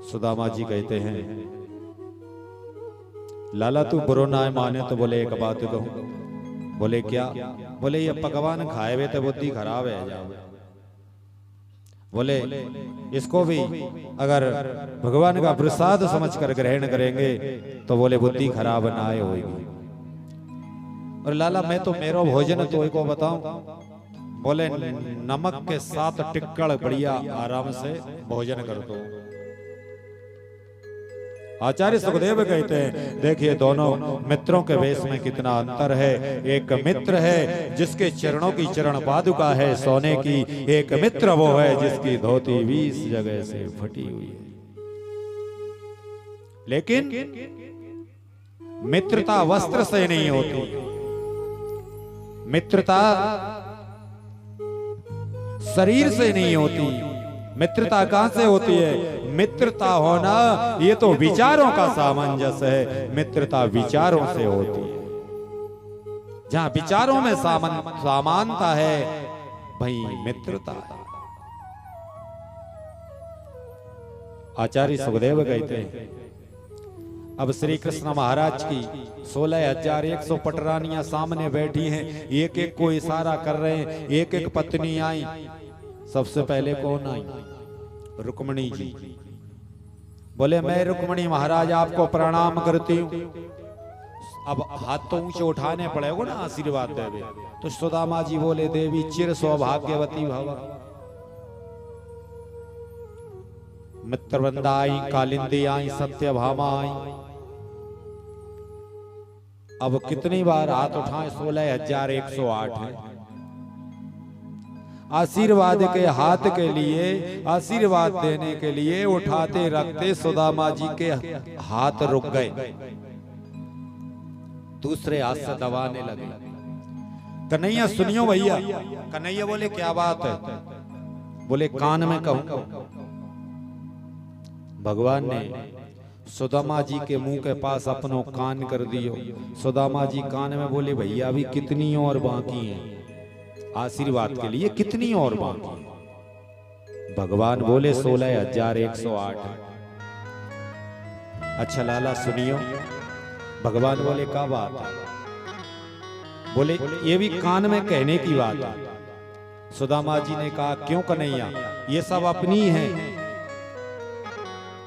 सुदामा जी कहते हैं, लाला तू बुरो ना माने तो बोले एक बात कहूं। बोले क्या? बोले ये पकवान खाए हुए तो बुद्धि खराब है जा। बोले इसको भी अगर भगवान का प्रसाद समझकर ग्रहण करेंगे तो बोले बुद्धि खराब ना होगी। और लाला मैं तो मेरो भोजन तो को बताऊं। बोले नमक के साथ टिक्कड़ बढ़िया आराम से भोजन कर दो। आचार्य सुखदेव कहते हैं, देखिए दोनों मित्रों के वेश में कितना अंतर है। एक मित्र है जिसके चरणों की चरण पादुका है सोने की, एक मित्र वो है जिसकी धोती 20 जगह से फटी हुई है। लेकिन मित्रता वस्त्र से नहीं होती, मित्रता शरीर से नहीं होती। मित्रता कहां से होती है? मित्रता होना ये तो विचारों का सामंजस्य है, मित्रता विचारों से होती है। जहां विचारों में समानता है वही मित्रता है। आचार्य सुखदेव कहते हैं, अब श्री कृष्ण महाराज की 16,100 पटरानियां सामने बैठी हैं, एक एक को इशारा कर रहे हैं, एक एक पत्नी आई। सबसे पहले कौन आई? रुक्मणी जी। बोले मैं रुक्मणी महाराज आपको प्रणाम करती हूँ। अब हाथ तो ऊंचे उठाने पड़ेगा ना आशीर्वाद देवे। तो सुदामा जी बोले देवी चिर सौभाग्यवती भव। मित्रवृंदा आई, कालिंदी आई, सत्यभामा आई। अब कितनी बार हाथ उठाए? 16,108 है। आशीर्वाद के हाथ के लिए, आशीर्वाद देने के लिए उठाते रखते सुदामा जी के हाथ रुक गए, दूसरे हाथ से दबाने लगे। कन्हैया सुनियो भैया। कन्हैया बोले क्या बात है? बोले कान में कहूं। भगवान ने सुदामा जी के मुंह के पास अपनो कान कर दियो। सुदामा जी कान में बोले भैया अभी कितनी और बाकी है आशीर्वाद के लिए, कितनी और बाकी? भगवान बोले 16,108। अच्छा लाला सुनियो। भगवान बोले क्या बात है? बोले ये भी कान में कहने की बात है। सुदामा जी ने कहा क्यों कन्हैया, ये सब अपनी है।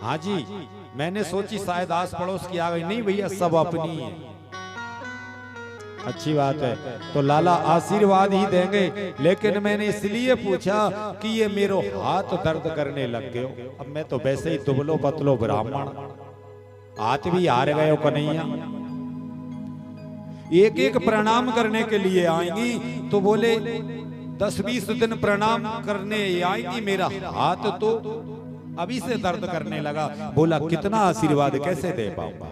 हाँ जी, मैंने सोची शायद आस पड़ोस की आ गई। नहीं भैया सब अपनी है। अच्छी बात है, तो लाला आशीर्वाद ही देंगे, लेकिन मैंने इसलिए पूछा कि ये मेरो हाथ दर्द करने लग गए। अब मैं तो वैसे ही दुबलो पतलो ब्राह्मण, हाथ भी हार गए हो कन्हैया। एक एक प्रणाम करने के लिए आएंगी तो बोले 10-20 दिन प्रणाम करने आएंगी, मेरा हाथ तो अभी से दर्द करने लगा। बोला कितना आशीर्वाद कैसे दे पाऊंगा?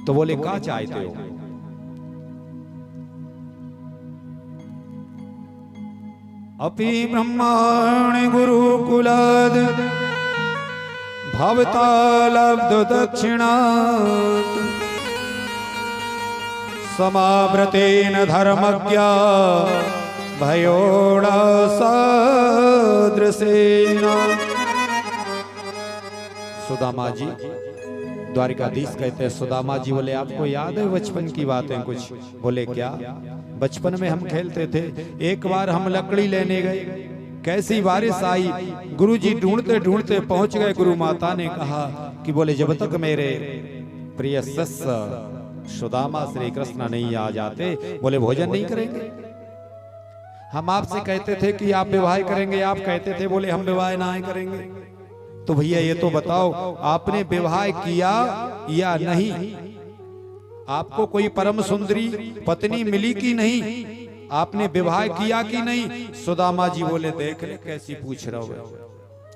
तो बोले क्या चाहते हो? अपि ब्रह्माणि गुरुकुलाद भवता लब्ध दक्षिणात् समाव्रतेन धर्मज्ञा भयोड़ा सदृशेन। सुदामा जी, द्वारिकाधीश कहते हैं, सुदामा जी बोले आपको याद है बचपन की बातें कुछ? बोले क्या? बचपन में हम खेलते थे, एक बार हम लकड़ी लेने गए, कैसी बारिश आई, गुरुजी ढूंढते ढूंढते पहुंच गए। गुरु माता ने कहा कि बोले जब तक मेरे प्रिय शिष्य सुदामा श्री कृष्ण नहीं आ जाते बोले भोजन नहीं करेंगे। हम आपसे कहते थे कि आप विवाह करेंगे, आप कहते थे बोले हम विवाह ना करेंगे। तो भैया ये तो बताओ आपने विवाह किया या नहीं? आपको कोई परम सुंदरी पत्नी मिली कि नहीं? आपने विवाह किया कि नहीं? सुदामा जी बोले देख ले कैसी पूछ रहा हो,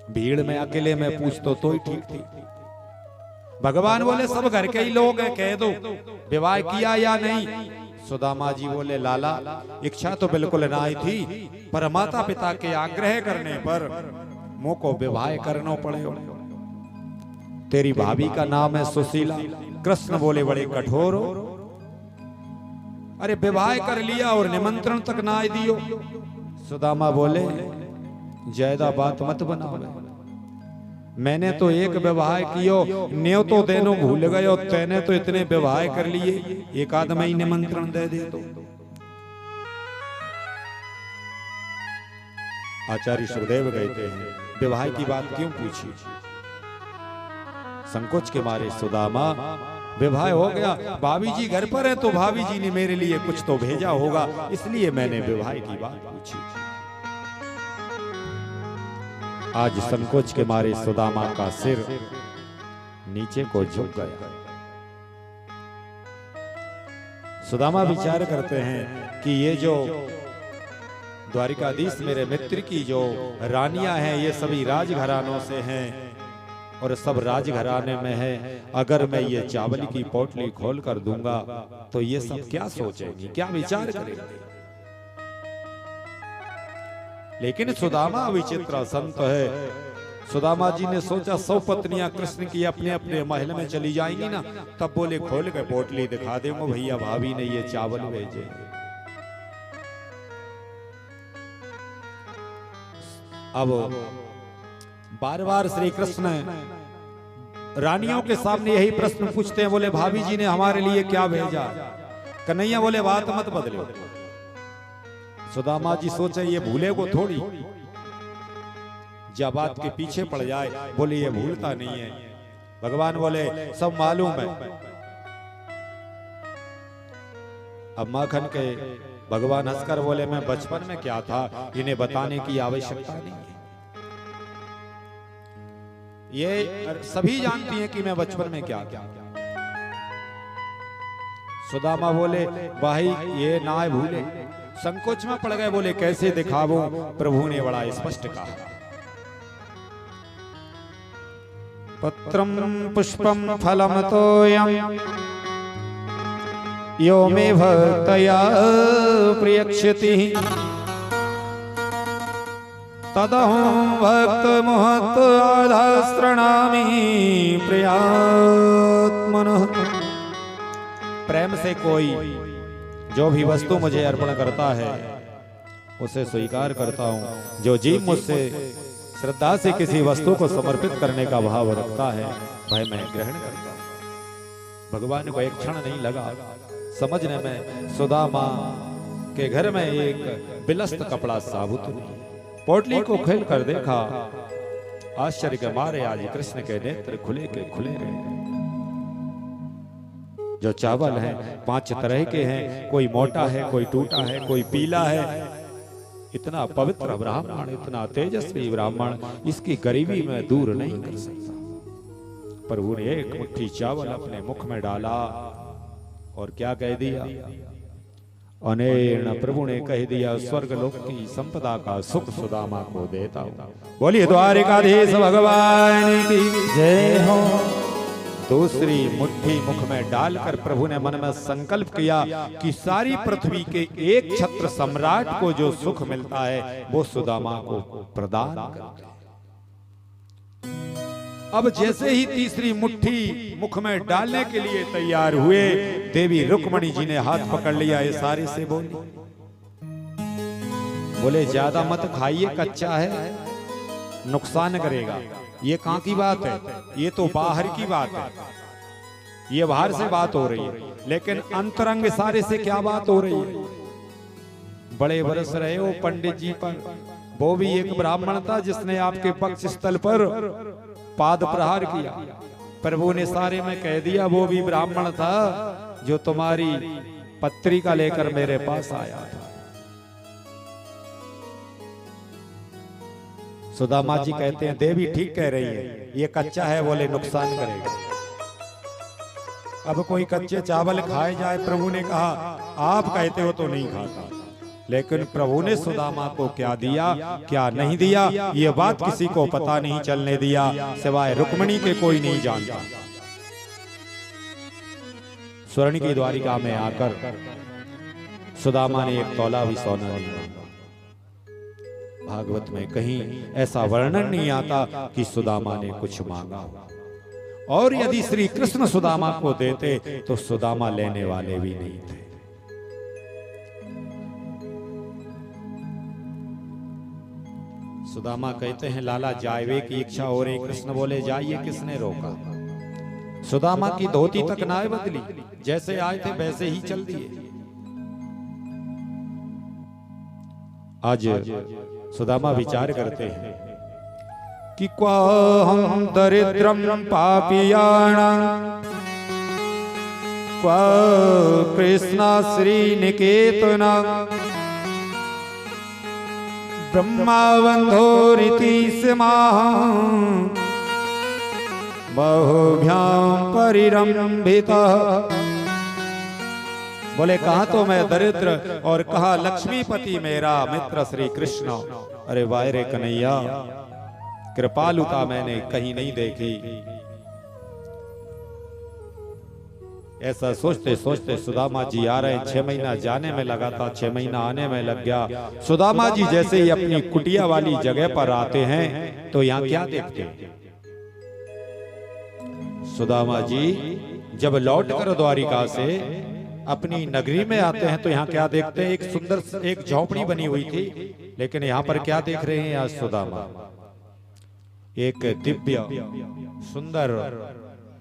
भीड़ में अकेले में पूछ तो ही ठीक थी। भगवान बोले सब घर के ही लोग हैं, कह दो विवाह किया या नहीं। सुदामा जी बोले लाला इच्छा तो बिल्कुल ना आई थी, पर माता पिता के आग्रह करने पर मुझ को विवाह करना पड़े। तेरी भाभी का नाम है सुशीला। कृष्ण बोले बड़े कठोर हो, अरे विवाह कर लिया और निमंत्रण तक ना दियो। सुदामा बोले ज्यादा बात मत बनाओ, मैंने तो एक विवाह कियो, न्यो तो देनो भूल गयो, तैने तो इतने विवाह कर लिए, एक आदमी निमंत्रण दे दे तो। आचार्य सुखदेव कहते हैं विवाह की बात क्यों पूछी? संकोच के मारे सुदामा, विवाह हो गया, भाभी जी घर पर है तो भाभी जी ने मेरे लिए कुछ तो भेजा होगा, इसलिए मैंने विवाह की बात पूछी। आज संकोच के मारे सुदामा का सिर नीचे को झुक गया। सुदामा विचार करते हैं कि ये जो द्वारिकाधीश मेरे मित्र की जो रानियां हैं, ये सभी राजघरानों से हैं और सब राजघराने में है। अगर मैं ये चावल की पोटली खोल कर दूंगा तो ये सब क्या सोचेंगी, क्या विचार करेंगे? लेकिन सुदामा विचित्र संत है। सुदामा जी ने सोचा 100 पत्नियां कृष्ण की अपने अपने महल में चली जाएंगी ना, तब बोले खोल के पोटली दिखा देंगे, भैया भाभी ने ये चावल भेजे। अब बार बार श्री कृष्ण रानियों के सामने यही प्रश्न पूछते हैं, बोले भाभी जी ने हमारे लिए क्या भेजा? कन्हैया बोले बात मत बदलो। सुदामा जी सोचे ये भूले को थोड़ी, जब बात के पीछे पड़ जाए, बोले ये भूलता नहीं है। भगवान बोले सब मालूम है। अब माखन के भगवान हंसकर बोले मैं बचपन में क्या था, इन्हें बताने की आवश्यकता नहीं है। ये सभी जानती हैं कि मैं बचपन में क्या था। सुदामा बोले भाई ये ना भूले। संकोच में पड़ गए, बोले कैसे दिखाऊं? प्रभु ने बड़ा स्पष्ट कहा, पत्रम पुष्पम फलम तोयम यो मे भक्तया प्रियक्षति तदहं भक्त महत् आधास्त्रणामि प्रियात्मनः। प्रेम से कोई जो भी वस्तु मुझे अर्पण करता है उसे स्वीकार करता हूँ। जो जीव मुझसे श्रद्धा से किसी वस्तु को समर्पित करने का भाव रखता है, भाई मैं ग्रहण करता हूँ। भगवान को एक क्षण नहीं लगा समझने में सुदामा के घर में एक बिलस्त कपड़ा साबुत नहीं। पोटली को खोल कर देखा, आश्चर्य के मारे आज कृष्ण के नेत्र खुले के खुले रहे। जो चावल है 5 तरह के हैं, कोई मोटा है, कोई टूटा है, कोई पीला है। इतना पवित्र ब्राह्मण, इतना तेजस्वी ब्राह्मण, इसकी गरीबी में दूर नहीं कर सकता। प्रभु ने एक मुट्ठी चावल अपने मुख में डाला और क्या कह दिया? अनेन प्रभु ने कह दिया स्वर्ग लोक की संपदा का सुख सुदामा को देता हूं। बोलिए द्वारिकाधीश भगवान की जय हो। दूसरी मुट्ठी मुख में डालकर प्रभु ने मन में संकल्प किया कि सारी पृथ्वी के एक छत्र सम्राट को जो सुख मिलता है वो सुदामा को प्रदान करता है। अब जैसे ही तीसरी मुट्ठी मुख में डालने के लिए तैयार हुए, देवी रुक्मणी जी ने हाथ पकड़ लिया, इशारे से बोले ज्यादा मत खाइए, कच्चा है, नुकसान करेगा। ये कहां की बात है? ये तो बाहर की बात है, ये बाहर से बात हो रही है, लेकिन अंतरंग इशारे से क्या बात हो रही है? बड़े बरस रहे हो पंडित जी पर। वो भी एक ब्राह्मण था जिसने आपके पक्ष स्थल पर पाद प्रहार किया। प्रभु ने सारे में कह दिया वो भी ब्राह्मण था जो तुम्हारी पत्रिका लेकर मेरे पास आया था। सुदामा जी कहते हैं देवी ठीक कह रही है, ये कच्चा है, बोले नुकसान करेगा। अब कोई कच्चे चावल खाए जाए, प्रभु ने कहा आप कहते हो तो नहीं खाता, लेकिन प्रभु ने सुदामा को क्या दिया क्या नहीं दिया ये बात किसी को पता नहीं चलने दिया, सिवाय रुक्मणी के कोई नहीं जानता। स्वर्ण की द्वारिका में आकर सुदामा ने एक तौला भी सोना नहीं मांगा। भागवत में कहीं ऐसा वर्णन नहीं आता कि सुदामा ने कुछ मांगा, और यदि श्री कृष्ण सुदामा को देते तो सुदामा लेने वाले भी नहीं थे। सुदामा कहते हैं लाला जायवे की इच्छा हो रही। कृष्ण बोले जाइए, किसने रोका। सुदामा की धोती तक ना बदली, जैसे आए थे वैसे ही चल दिए। आज सुदामा विचार करते हैं कि क्वाहं दरिद्रम पापियाणां क्वा कृष्णा श्रीनिकेतना ब्रह्मावन्धोरिति स्माः बहुभ्यां परिरंभितः। बोले कहा तो मैं दरिद्र और कहा लक्ष्मीपति मेरा मित्र श्री कृष्ण। अरे वाह रे कन्हैया, कृपालुता मैंने कहीं नहीं देखी। ऐसा सोचते सोचते सुदामा जी आ रहे। 6 महीना जाने में लगा था, 6 महीना आने में लग गया। सुदामा जी जैसे ही अपनी कुटिया वाली जगह पर आते हैं तो यहाँ क्या देखते हैं। सुदामा जी जब लौटकर द्वारिका से अपनी नगरी में आते हैं तो यहाँ क्या देखते हैं। एक सुंदर एक झोपड़ी बनी हुई थी, लेकिन यहाँ पर क्या देख रहे हैं आज सुदामा। एक दिव्य सुंदर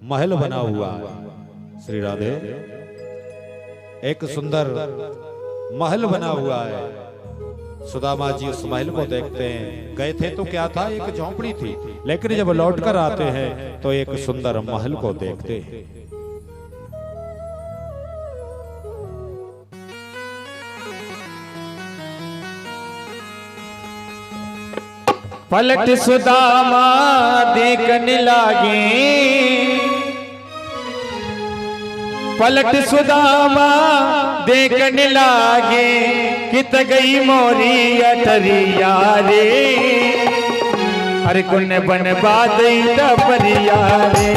महल बना हुआ है। श्री राधे, एक सुंदर महल बना हुआ है। सुदामा जी उस महल को देखते हैं। गए थे तो क्या था, एक झोपड़ी थी, लेकिन जब लौटकर आते हैं तो एक सुंदर महल को देखते हैं। पलट सुदामा देखने लागे, पलट सुदामा देखने लागे, कित गई मोरी अटरिया रे। अरे कुन बन बादई परिया रे।